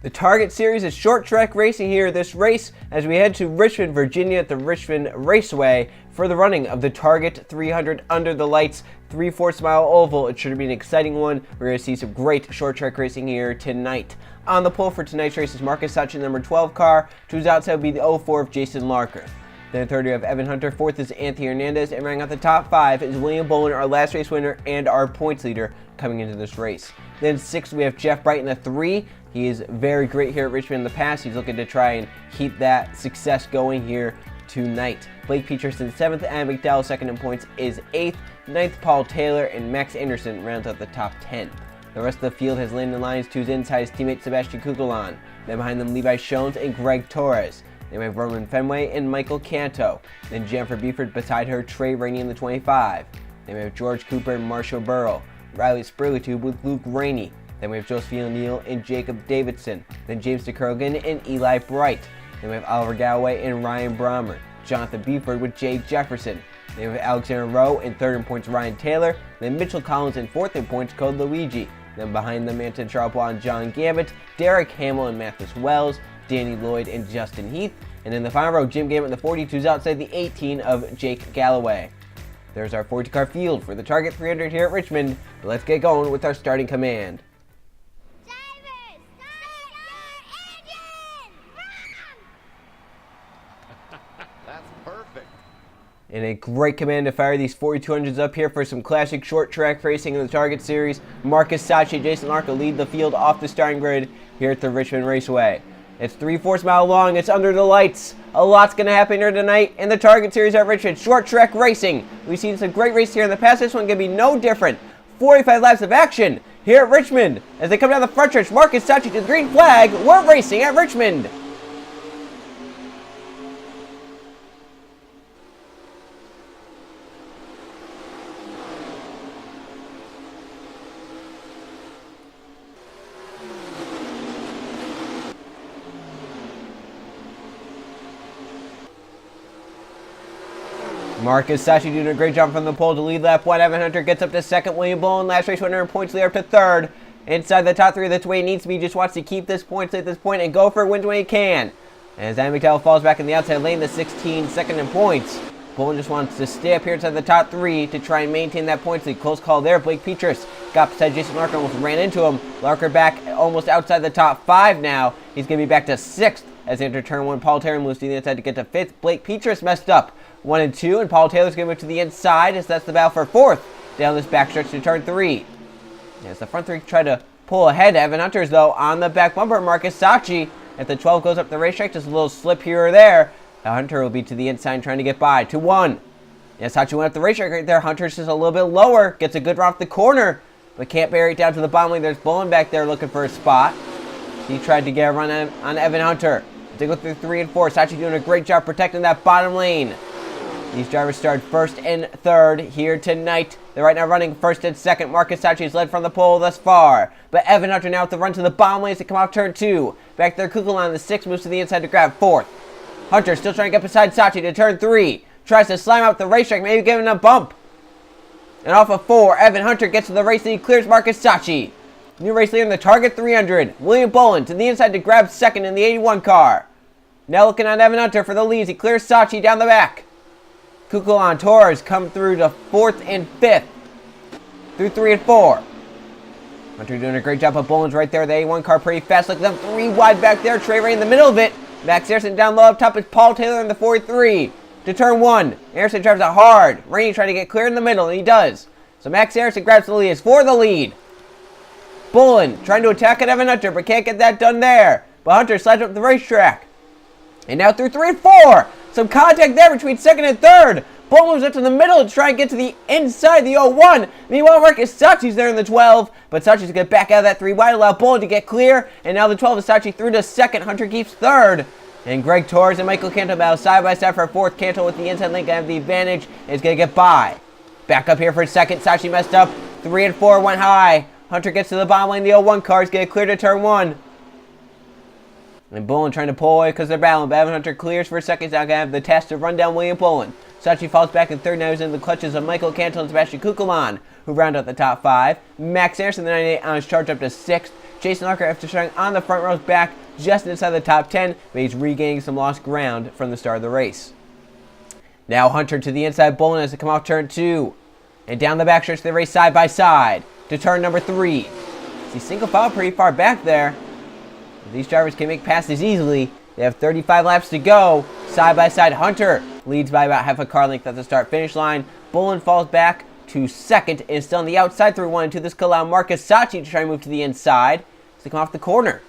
The Target Series is short track racing here this race as we head to Richmond, Virginia at the Richmond Raceway for the running of the Target 300 under the lights 3/4 mile oval. It should be an exciting one. We're going to see some great short track racing here tonight. On the pole for tonight's race is Marcus Sachi, number 12 car. To his outside will be the 04 of Jason Larker. Then third we have Evan Hunter, fourth is Anthony Hernandez, and rounding out the top five is William Bolin, our last race winner and our points leader coming into this race. Then sixth we have Jeff Brighton, a 3. He is very great here at Richmond in the past. He's looking to try and keep that success going here tonight. Blake Peterson 7th, and McDowell second in points is 8th. 9th Paul Taylor, and Max Anderson rounds out the top 10. The rest of the field has Landon Lyons to his inside, his teammate Sebastian Kugelan. Then behind them Levi Shones and Greg Torres. Then we have Roman Fenway and Michael Canto. Then Jennifer Beeford beside her, Trey Rainey in the 25. Then we have George Cooper and Marshall Burrow. Riley Spurlitube with Luke Rainey. Then we have Josephine O'Neill and Jacob Davidson. Then James DeKrogan and Eli Bright. Then we have Oliver Galloway and Ryan Brommer. Jonathan Beeford with Jay Jefferson. Then we have Alexander Rowe in third in points, Ryan Taylor. Then Mitchell Collins in fourth in points, Code Luigi. Then behind them, Anton Charlebois and John Gambit, Derek Hamill and Mathis Wells, Danny Lloyd and Justin Heath. And in the final row, Jim Gambit in the 42s outside the 18 of Jake Galloway. There's our 42-car field for the Target 300 here at Richmond. Let's get going with our starting command. And a great command to fire these 4200s up here for some classic short track racing in the Target Series. Marcus Sachi and Jason Larker lead the field off the starting grid here at the Richmond Raceway. It's 3/4 mile long. It's under the lights. A lot's going to happen here tonight in the Target Series at Richmond. Short track racing. We've seen some great races here in the past. This one going to be no different. 45 laps of action here at Richmond. As they come down the front stretch, Marcus Sachi to the green flag. We're racing at Richmond. Marcus Sachi doing a great job from the pole to lead lap 1. Evan Hunter gets up to second. William Bolin, last race winner in points lead, up to third. Inside the top 3, that's the way he needs to be. Just wants to keep this points at this point and go for wins when he can. As Adam McDowell falls back in the outside lane, the 16, second in points. Bolin just wants to stay up here inside the top 3 to try and maintain that points lead. Close call there. Blake Petrus got beside Jason Larker, almost ran into him. Larker back almost outside the top 5 now. He's going to be back to 6th as they enter turn 1. Paul Taylor moves to the inside to get to 5th. Blake Petrus messed up 1 and 2, and Paul Taylor's going to move to the inside as that's the battle for 4th down this backstretch to turn 3. As the front 3 try to pull ahead, Evan Hunter's though on the back bumper. Marcus Sachi at the 12 goes up the racetrack, just a little slip here or there. Hunter will be to the inside trying to get by. 2-1. Yes, Sachi went up the racetrack right there. Hunter's just a little bit lower, gets a good run off the corner, but can't bury it down to the bottom lane. There's Bolin back there looking for a spot. He tried to get a run on Evan Hunter. They go through 3 and 4. Sachi doing a great job protecting that bottom lane. These drivers start first and third here tonight. They're right now running first and second. Marcus Sachi is led from the pole thus far. But Evan Hunter now with the run to the bottom lane as they come off turn 2. Back there, Kugelan, the 6 moves to the inside to grab 4th. Hunter still trying to get beside Sachi to turn 3. Tries to slam out the racetrack, maybe giving a bump. And off of 4, Evan Hunter gets to the race and he clears Marcus Sachi. New race leader in the Target 300. William Bolin to the inside to grab 2nd in the 81 car. Now looking on Evan Hunter for the leads. He clears Sachi down the back. Kugelan, Torres come through to 4th and 5th. Through 3 and 4. Hunter doing a great job of Bolin's right there. The A1 car pretty fast. Look at them 3 wide back there. Trey right in the middle of it. Max Anderson down low up top is Paul Taylor in the 43. To turn 1. Anderson drives it hard. Rainey trying to get clear in the middle, and he does. So Max Anderson grabs the lead. It's for the lead. Bolin trying to attack at Evan Hunter, but can't get that done there. But Hunter slides up the racetrack. And now through 3 and 4. Some contact there between 2nd and 3rd. Bolin moves up to the middle to try and get to the inside the 01. Meanwhile, Marcus Sachi's there in the 12. But Sachi's going to get back out of that 3 wide, allow Bolin to get clear. And now the 12 is Sachi through to 2nd. Hunter keeps 3rd. And Greg Torres and Michael Canto battle side by side for 4th. Canto with the inside link going to have the advantage. Is going to get by. Back up here for 2nd. Sachi messed up. 3 and 4 went high. Hunter gets to the bottom lane. The 01 car is going to clear to turn 1. And Bolin trying to pull away because they're battling. But Evan Hunter clears for 2nd. Now going to have the task to run down William Bolin. Sachi falls back in 3rd. Now he's in the clutches of Michael Canto and Sebastian Kugelan, who round out the top 5. Max Anderson, the 98 on his charge up to 6th. Jason Larker, after starting on the front row, is back just inside the top 10, but he's regaining some lost ground from the start of the race. Now Hunter to the inside, Bolin as they come off turn 2. And down the backstretch, they race side by side to turn number 3. See, single file pretty far back there. These drivers can make passes easily. They have 35 laps to go. Side by side, Hunter leads by about half a car length at the start-finish line. Bolin falls back to second and still on the outside through 1 and 2. This could allow Marcus Sacchi to try and move to the inside as they come off the corner.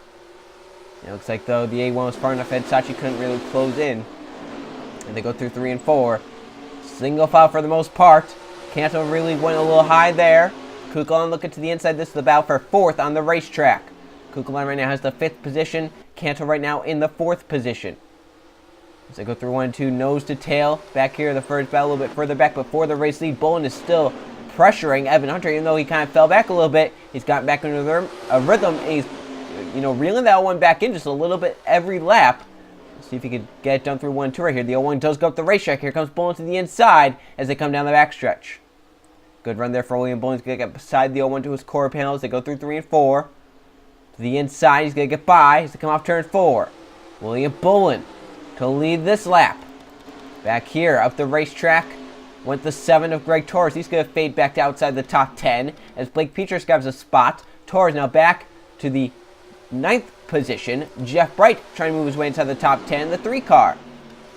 It looks like, though, the A1 was far enough ahead. Sacchi couldn't really close in. And they go through 3 and 4. Single file for the most part. Canto really went a little high there. Kukulon looking to the inside. This is the battle for 4th on the racetrack. Kukulon right now has the 5th position. Canto right now in the 4th position. As they go through 1 and 2, nose to tail. Back here, the first battle a little bit further back before the race lead. Bolin is still pressuring Evan Hunter, even though he kind of fell back a little bit. He's gotten back into a rhythm, and he's, reeling that 1 back in just a little bit every lap. Let's see if he could get it done through 1 and 2 right here. The 0-1 does go up the racetrack. Here comes Bolin to the inside as they come down the backstretch. Good run there for William Bolin. He's going to get beside the 0-1 to his core panel as they go through 3 and 4. To the inside, he's going to get by as they come off turn 4. William Bolin to lead this lap. Back here, up the racetrack, went the 7 of Greg Torres. He's going to fade back to outside the top 10 as Blake Peters grabs a spot. Torres now back to the 9th position. Jeff Bright trying to move his way inside the top 10, the 3 car.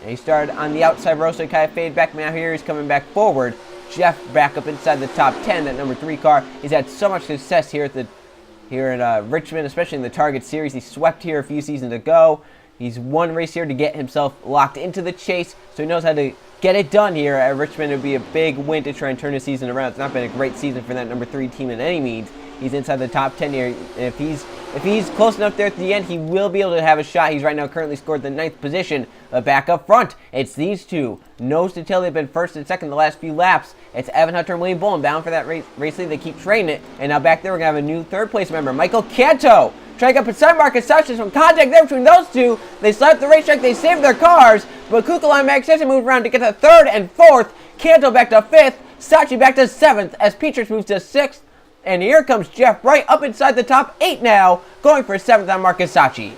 And he started on the outside row, so he kind of faded back. Now here he's coming back forward. Jeff back up inside the top 10, that number 3 car. He's had so much success here in Richmond, especially in the Target Series. He swept here a few seasons ago. He's won race here to get himself locked into the chase, so he knows how to get it done here at Richmond. It would be a big win to try and turn the season around. It's not been a great season for that number 3 team in any means. He's inside the top 10 here. And if he's close enough there at the end, he will be able to have a shot. He's right now currently scored the 9th position. But back up front, it's these two. Nose to tail, they've been 1st and 2nd the last few laps. It's Evan Hunter and William Bolin bound for that race lead. They keep training it. And now back there, we're going to have a new 3rd place member, Michael Canto. Trying to get up inside Marcus Sacchi. Some contact there between those two. They slapped the racetrack. They saved their cars. But Kukulon and Max Session moved around to get to 3rd and 4th. Canto back to 5th. Sacchi back to 7th as Peters moves to 6th. And here comes Jeff Bright up inside the top 8 now, going for 7th on Marcus Sacchi.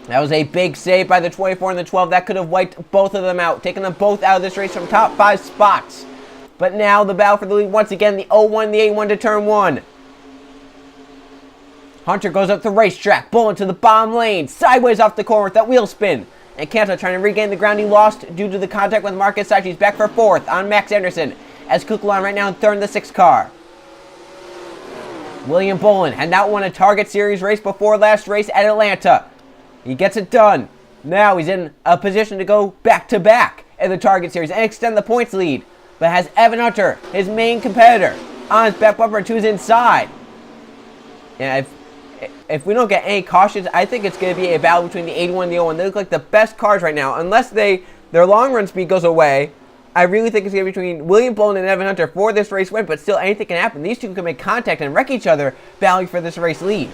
That was a big save by the 24 and the 12. That could have wiped both of them out, taking them both out of this race from top 5 spots. But now the battle for the lead once again, the 0-1, the A1 to turn 1. Hunter goes up the racetrack, Bolin to the bottom lane, sideways off the corner with that wheel spin. And Canto trying to regain the ground he lost due to the contact with Marcus Sacchi. He's back for 4th on Max Anderson, as Kukulon right now in 3rd in the 6th car. William Bolin had not won a Target Series race before last race at Atlanta. He gets it done. Now he's in a position to go back-to-back in the Target Series and extend the points lead. But has Evan Hunter, his main competitor, on his back bumper to his inside. And if we don't get any cautions, I think it's going to be a battle between the 81 and the 01. They look like the best cars right now. Unless their long run speed goes away, I really think it's going to be between William Bolin and Evan Hunter for this race win, but still anything can happen. These two can make contact and wreck each other, battling for this race lead.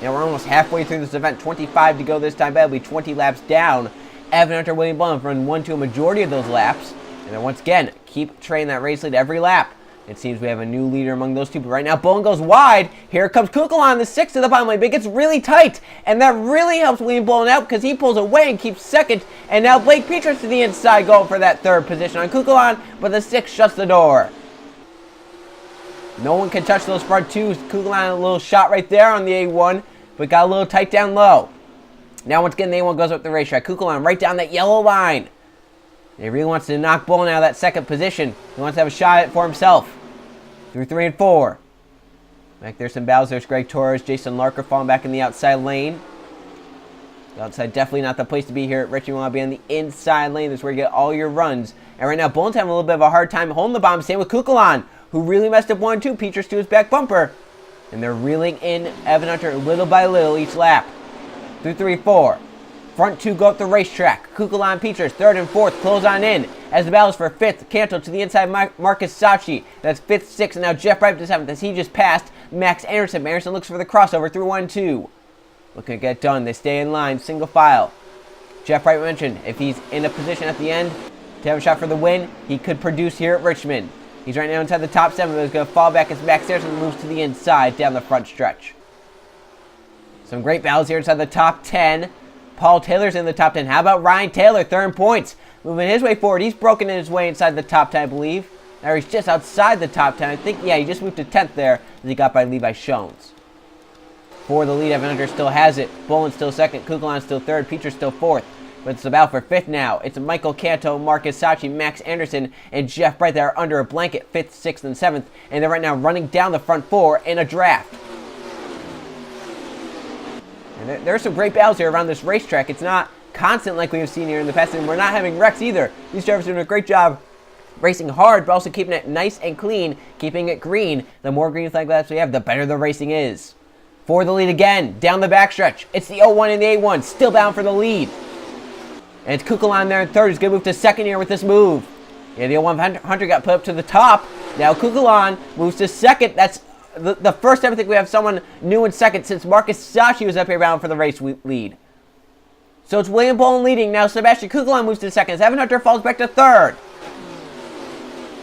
Now we're almost halfway through this event, 25 to go this time, but it'll be 20 laps down. Evan Hunter, William Bolin have run 1-2 a majority of those laps, and then once again, keep training that race lead every lap. It seems we have a new leader among those two, but right now Bolin goes wide. Here comes Kukulon, the 6th to the bottom lane, but it gets really tight, and that really helps William Bolin out because he pulls away and keeps 2nd, and now Blake Peters to the inside going for that 3rd position on Kukulon, but the 6th shuts the door. No one can touch those front 2s. Kukulon a little shot right there on the A1, but got a little tight down low. Now once again, the A1 goes up the racetrack. Kukulon right down that yellow line. He really wants to knock Bolin out of that 2nd position. He wants to have a shot at it for himself. Through 3 and 4. Back there's some battles. There's Greg Torres, Jason Larker falling back in the outside lane. The outside definitely not the place to be here at Richmond. You want to be on the inside lane. That's where you get all your runs. And right now, Bolin's having a little bit of a hard time holding the bomb. Same with Kukulon, who really messed up 1-2. Peters to his back bumper. And they're reeling in Evan Hunter little by little each lap. Through 3 and 4. Front 2 go up the racetrack. Kukulon and Peters, 3rd and 4th, close on in. As the battles for 5th, Canto to the inside, Marcus Sacchi. That's 5th, 6th, and now Jeff Bright to 7th as he just passed Max Anderson. Anderson looks for the crossover through 1-2. Looking to get done. They stay in line, single file. Jeff Bright mentioned if he's in a position at the end to have a shot for the win, he could produce here at Richmond. He's right now inside the top 7, but he's going to fall back as Max Anderson moves to the inside down the front stretch. Some great battles here inside the top 10. Paul Taylor's in the top 10. How about Ryan Taylor, third in points? Moving his way forward. He's broken his way inside the top 10, I believe. Now he's just outside the top 10. I think, yeah, he just moved to 10th there as he got by Levi Shones. For the lead, Evan Hunter still has it. Boland's still second. Kugelon's still third. Peter's still fourth. But it's about for fifth now. It's Michael Canto, Marcus Sachi, Max Anderson, and Jeff Bright that are under a blanket, fifth, sixth, and seventh. And they're right now running down the front four in a draft. And there are some great battles here around this racetrack. It's not constant like we have seen here in the past, and we're not having wrecks either. These drivers are doing a great job racing hard, but also keeping it nice and clean, keeping it green. The more green flag laps we have, the better the racing is. For the lead again, down the backstretch. It's the 01 and the A1, still bound for the lead. And it's Kukulon there in third. He's going to move to second here with this move. Yeah, the 01 Hunter got put up to the top. Now Kukulon moves to second. That's the first time I think we have someone new in second since Marcus Sachi was up here bound for the race lead. So it's William Boland leading. Now Sebastian Kukulon moves to second. Evan Hunter falls back to third.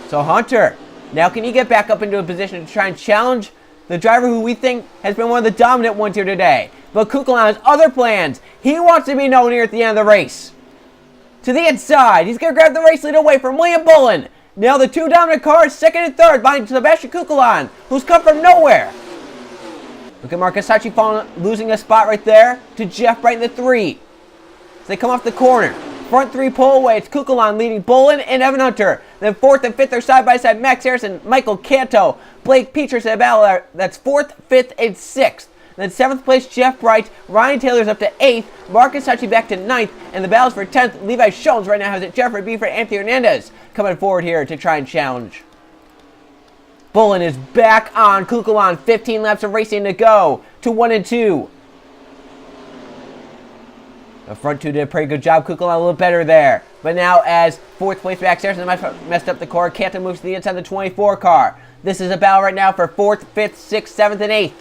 So Hunter, now can he get back up into a position to try and challenge the driver who we think has been one of the dominant ones here today? But Kukulon has other plans. He wants to be known here at the end of the race. To the inside, he's going to grab the race lead away from William Boland. Now the two dominant cars, second and third, behind Sebastian Kukulon, who's come from nowhere. Look at Marcus Sachi losing a spot right there to Jeff Bright in the three. As they come off the corner. Front three pull away. It's Kukulon leading Boland and Evan Hunter. Then fourth and fifth are side by side. Max Harrison, Michael Canto, Blake Peters at battle. That's fourth, fifth, and sixth. Then seventh place, Jeff Bright. Ryan Taylor's up to eighth. Marcus Sachi back to ninth. And the battles for 10th, Levi Shones right now has it. Jeffrey Beeford, Anthony Hernandez coming forward here to try and challenge. Boland is back on Kukulon. 15 laps of racing to go to 1 and 2. The front two did a pretty good job. Kukulon a little better there. But now as fourth place Max Harrison messed up the car, Canton moves to the inside of the 24 car. This is a battle right now for 4th, 5th, 6th, 7th, and 8th.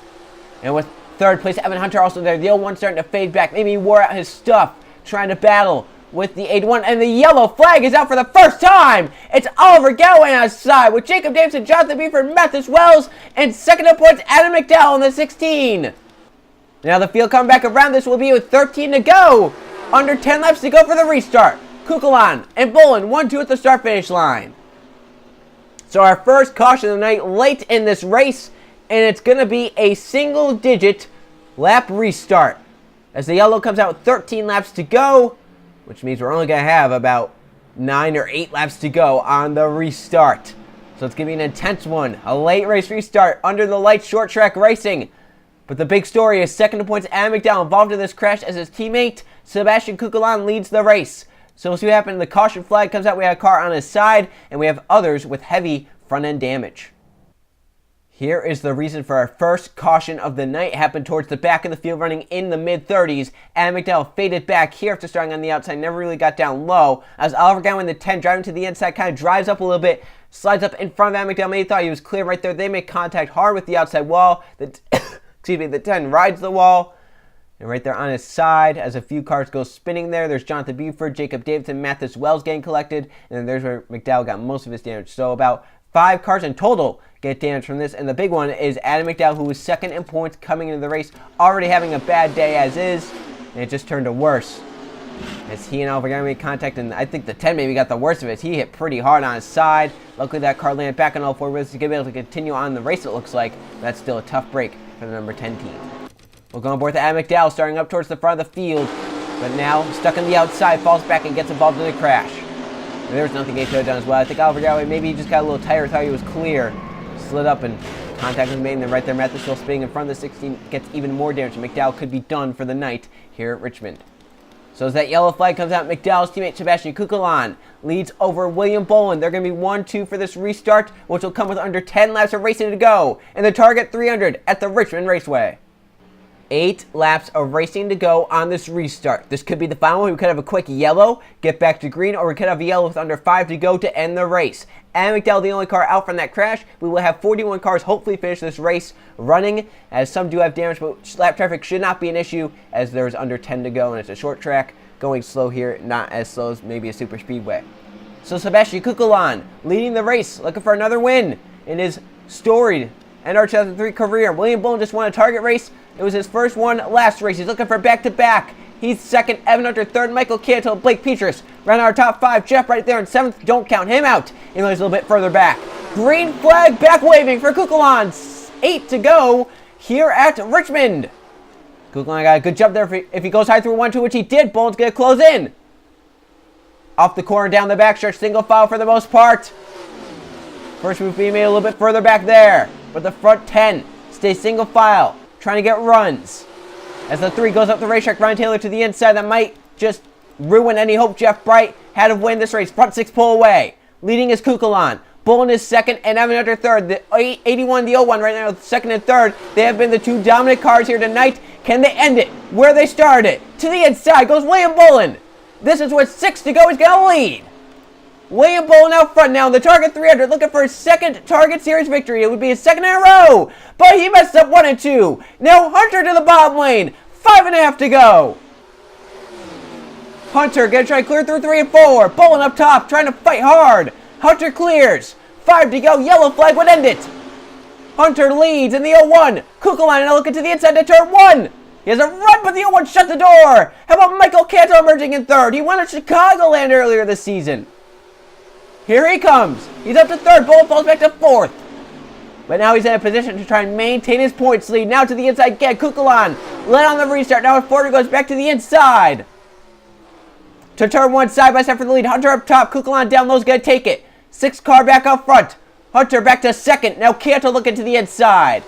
And with third place Evan Hunter also there. The 01 starting to fade back. Maybe he wore out his stuff trying to battle with the 81. And the yellow flag is out for the first time. It's Oliver Galloway on his side with Jacob Davidson, Jonathan Beeford, Mathis Wells, and second up points Adam McDowell in the 16. Now the field coming back around. This will be with 13 to go. Under 10 laps to go for the restart. Kukulon and Boland 1-2 at the start-finish line. So our first caution of the night late in this race. And it's going to be a single-digit lap restart. As the yellow comes out with 13 laps to go. Which means we're only going to have about 9 or 8 laps to go on the restart. So it's going to be an intense one. A late race restart under the lights, short track racing. But the big story is second to points, Adam McDowell involved in this crash as his teammate, Sebastian Kukulon, leads the race. So we'll see what happens. The caution flag comes out. We have a car on his side, and we have others with heavy front-end damage. Here is the reason for our first caution of the night. It happened towards the back of the field, running in the mid-30s. Adam McDowell faded back here after starting on the outside, never really got down low. As Oliver Gowan in the 10, driving to the inside, kind of drives up a little bit, slides up in front of Adam McDowell. Maybe thought he was clear right there. They make contact hard with the outside wall. The 10 rides the wall. And right there on his side, as a few cars go spinning there, there's Jonathan Buford, Jacob Davidson, Mathis Wells getting collected. And then there's where McDowell got most of his damage. So about 5 cars in total get damage from this. And the big one is Adam McDowell, who was second in points coming into the race, already having a bad day as is. And it just turned to worse. As he and Oliver Gowan made contact, and I think the 10 maybe got the worst of it. He hit pretty hard on his side. Luckily that car landed back on all 4 wheels to be able to continue on the race, it looks like. That's still a tough break for the number 10 team. We'll go on board with Adam McDowell, starting up towards the front of the field, but now stuck on the outside, falls back and gets involved in the crash. And there was nothing he could have done as well. I think Oliver Galloway, maybe he just got a little tired, thought he was clear, slid up and contact was made, and then right there, Mathis still spinning in front of the 16, gets even more damage, and McDowell could be done for the night here at Richmond. So as that yellow flag comes out, McDowell's teammate Sebastian Kukulon leads over William Boland. They're going to be 1-2 for this restart, which will come with under 10 laps of racing to go, and the target 300 at the Richmond Raceway. 8 laps of racing to go on this restart. This could be the final one. We could have a quick yellow, get back to green, or we could have a yellow with under 5 to go to end the race. Adam McDowell, the only car out from that crash. We will have 41 cars hopefully finish this race running, as some do have damage, but lap traffic should not be an issue as there's under 10 to go, and it's a short track. Going slow here, not as slow as maybe a super speedway. So Sebastian Kukulon leading the race, looking for another win in his storied NR2003 career. William Bowen just won a target race. It was his first one last race. He's looking for back-to-back. He's second, Evan Hunter third, Michael Cantle, Blake Petrus ran our top 5. Jeff right there in 7th. Don't count him out. He's a little bit further back. Green flag back waving for Kukulon. 8 to go here at Richmond. Kukulon got a good jump there if he goes high through 1-2, which he did. Bowen's going to close in. Off the corner, down the backstretch, single file for the most part. First move being made a little bit further back there. But the front 10 stays single file, trying to get runs. As the 3 goes up the racetrack, Ryan Taylor to the inside. That might just ruin any hope Jeff Bright had of winning this race. Front 6 pull away. Leading is Kukulon. Bowen is second and Evan Hunter third. The 81, the 01 right now, second and third. They have been the 2 dominant cars here tonight. Can they end it where they started? To the inside goes William Bowen. This is with 6 to go. He's going to lead. William Bowen out front now in the Target 300, looking for his second Target Series victory. It would be his second in a row, but he messed up 1 and 2. Now Hunter to the bottom lane, 5.5 to go. Hunter gonna try to clear through 3 and 4. Bowen up top, trying to fight hard. Hunter clears, 5 to go. Yellow flag would end it. Hunter leads in the 01. Kukulon now looking to the inside to turn 1. He has a run, but the 01 shut the door. How about Michael Cantle emerging in 3rd? He won at Chicagoland earlier this season. Here he comes. He's up to 3rd. Bowen falls back to 4th. But now he's in a position to try and maintain his points lead. Now to the inside again. Kukulon led on the restart. Now Porter goes back to the inside. To turn 1 side by side for the lead. Hunter up top. Kukulon down low is going to take it. 6 car back up front. Hunter back to 2nd. Now Cantle looking to the inside.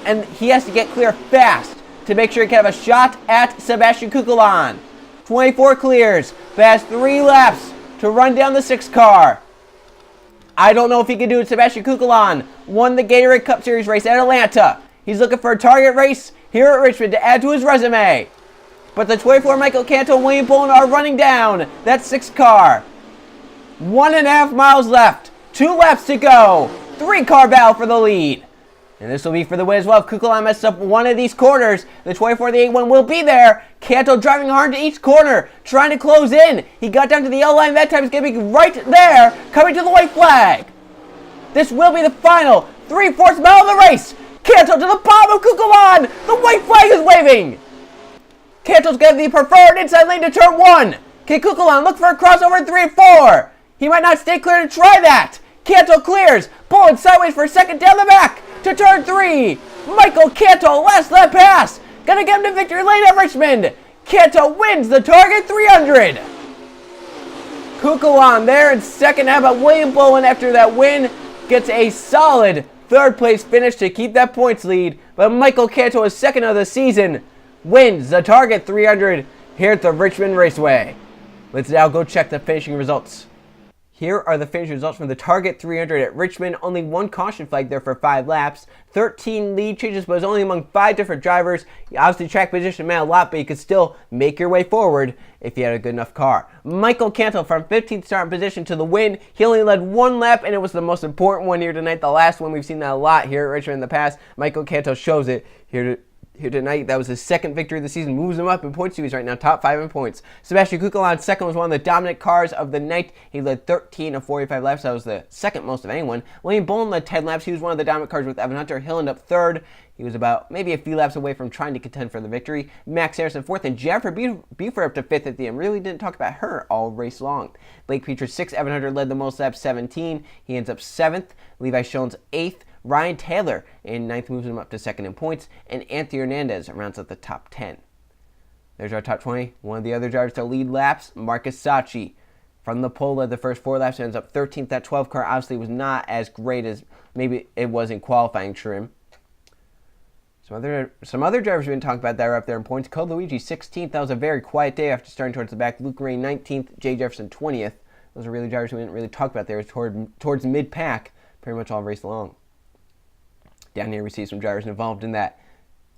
And he has to get clear fast to make sure he can have a shot at Sebastian Kukulon. 24 clears. But has 3 laps to run down the 6 car. I don't know if he can do it. Sebastian Kukulon won the Gatorade Cup Series race at Atlanta. He's looking for a target race here at Richmond to add to his resume. But the 24 Michael Cantle and William Bowen are running down that 6 car. 1.5 miles left. 2 laps to go. 3 car battle for the lead. And this will be for the win as well. If Kukulon messes up one of these corners, the 24 the 81 will be there. Cantle driving hard to each corner, trying to close in. He got down to the yellow line that time. He's going to be right there, coming to the white flag. This will be the final 3/4 mile of the race. Cantle to the bottom of Kukulon. The white flag is waving. Cantle's getting the preferred inside lane to turn 1. Can Kukulon look for a crossover in 3 and 4? He might not stay clear to try that. Cantle clears. Bowen sideways for a second down the back to turn 3. Michael Cantle, last lap pass. Gonna get him to victory lane at Richmond. Cantle wins the Target 300. Kukulon there in second. How about William Bowen after that win? Gets a solid 3rd place finish to keep that points lead. But Michael Cantle is second of the season. Wins the Target 300 here at the Richmond Raceway. Let's now go check the finishing results. Here are the finishing results from the Target 300 at Richmond. Only 1 caution flag there for 5 laps. 13 lead changes, but it was only among 5 different drivers. Obviously, track position meant a lot, but you could still make your way forward if you had a good enough car. Michael Cantle from 15th starting position to the win. He only led 1 lap, and it was the most important one here tonight. The last one, we've seen that a lot here at Richmond in the past. Michael Cantle shows it here tonight. That was his 2nd victory of the season. Moves him up in points. He's right now top 5 in points. Sebastian Kukulon, 2nd, was one of the dominant cars of the night. He led 13 of 45 laps. That was the 2nd most of anyone. William Bowen led 10 laps. He was one of the dominant cars with Evan Hunter. He'll end up 3rd. He was about maybe a few laps away from trying to contend for the victory. Max Harrison 4th, and Jennifer Buford up to 5th at the end. Really didn't talk about her all race long. Blake Petrus 6th. Evan Hunter led the most laps, 17. He ends up 7th. Levi Schoen's 8th. Ryan Taylor in 9th moves him up to 2nd in points, and Anthony Hernandez rounds out the top 10. There's our top 20. One of the other drivers to lead laps, Marcus Sacchi. From the pole, led the first 4 laps, ends up 13th. That 12 car obviously was not as great as maybe it was in qualifying trim. Some other drivers we didn't talk about that are up there in points. Code Luigi 16th. That was a very quiet day after starting towards the back. Luke Ray 19th. Jay Jefferson 20th. Those are really drivers we didn't really talk about there. Towards mid-pack, pretty much all race long. Down here we see some drivers involved in that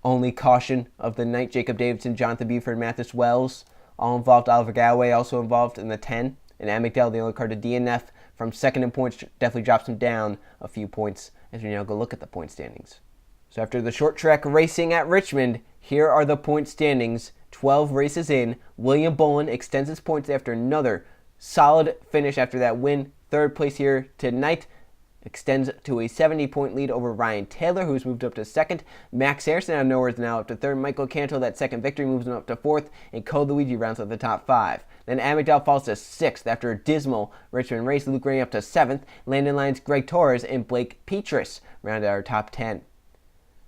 only caution of the night. Jacob Davidson, Jonathan Buford, Mathis Wells, all involved. Oliver Galloway also involved in the 10. And Adam McDowell, the only car to DNF from 2nd in points, definitely drops him down a few points as we now go look at the point standings. So after the short track racing at Richmond, here are the point standings. 12 races in, William Bowen extends his points after another solid finish after that win. 3rd place here tonight. extends to a 70-point lead over Ryan Taylor, who's moved up to second. Max Harrison out of nowhere is now up to third. Michael Canto, that second victory, moves him up to fourth. And Code Luigi rounds out the top 5. Then Amigdala falls to sixth after a dismal Richmond race. Luke Rainey up to seventh. Landon Lyons, Greg Torres, and Blake Petrus round out our top 10.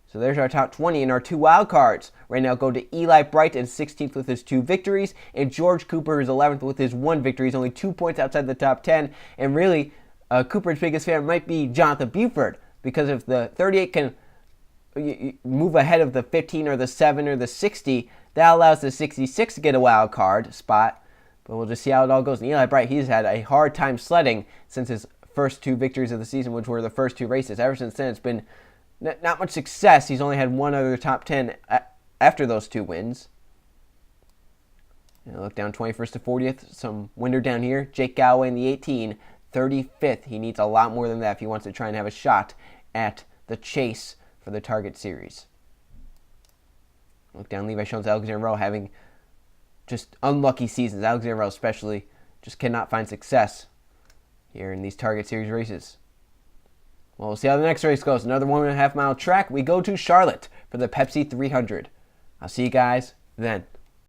So there's our top 20, and our 2 wild cards right now go to Eli Bright in 16th with his 2 victories, and George Cooper is 11th with his 1 victory. He's only 2 points outside the top 10, and really, Cooper's biggest fan might be Jonathan Buford, because if the 38 can move ahead of the 15 or the 7 or the 60, that allows the 66 to get a wild card spot. But we'll just see how it all goes. And Eli Bright, he's had a hard time sledding since his first 2 victories of the season, which were the first 2 races. Ever since then, it's been not much success. He's only had 1 other top 10 after those 2 wins. And look down 21st to 40th. Some winner down here. Jake Galloway in the 18. 35th. He needs a lot more than that if he wants to try and have a shot at the chase for the Target Series. Look down Levi Jones, Alexander Rowe having just unlucky seasons. Alexander Rowe especially just cannot find success here in these Target Series races. Well, we'll see how the next race goes. Another 1.5 mile track. We go to Charlotte for the Pepsi 300. I'll see you guys then.